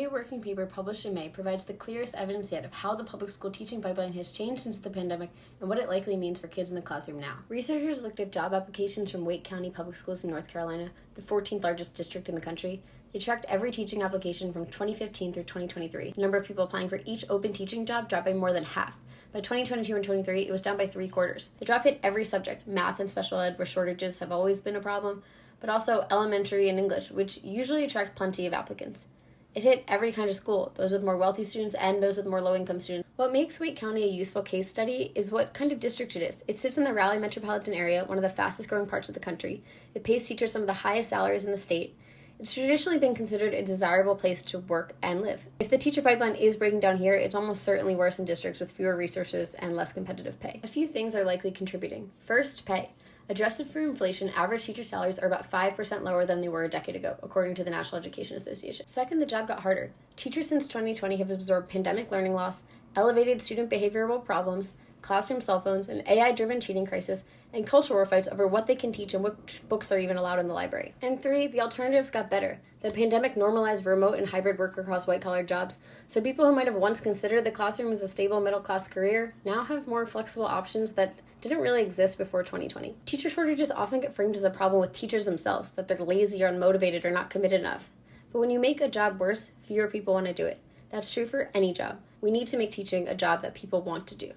new working paper published in May provides the clearest evidence yet of how the public school teaching pipeline has changed since the pandemic and what it likely means for kids in the classroom now. Researchers looked at job applications from Wake County Public Schools in North Carolina, the 14th largest district in the country. They tracked every teaching application from 2015 through 2023. The number of people applying for each open teaching job dropped by more than half. By 2022 and 2023, it was down by 3/4. The drop hit every subject, math and special ed, where shortages have always been a problem, but also elementary and English, which usually attract plenty of applicants. It hit every kind of school, those with more wealthy students and those with more low-income students. What makes Wake County a useful case study is what kind of district it is. It sits in the Raleigh metropolitan area, one of the fastest-growing parts of the country. It pays teachers some of the highest salaries in the state. It's traditionally been considered a desirable place to work and live. If the teacher pipeline is breaking down here, it's almost certainly worse in districts with fewer resources and less competitive pay. A few things are likely contributing. First, pay. Adjusted for inflation, average teacher salaries are about 5% lower than they were a decade ago, according to the National Education Association. Second, the job got harder. Teachers since 2020 have absorbed pandemic learning loss, elevated student behavioral problems, classroom cell phones, an AI-driven cheating crisis, and cultural war fights over what they can teach and which books are even allowed in the library. And three, the alternatives got better. The pandemic normalized remote and hybrid work across white-collar jobs, so people who might have once considered the classroom as a stable middle-class career now have more flexible options that didn't really exist before 2020. Teacher shortages often get framed as a problem with teachers themselves, that they're lazy or unmotivated or not committed enough. But when you make a job worse, fewer people want to do it. That's true for any job. We need to make teaching a job that people want to do.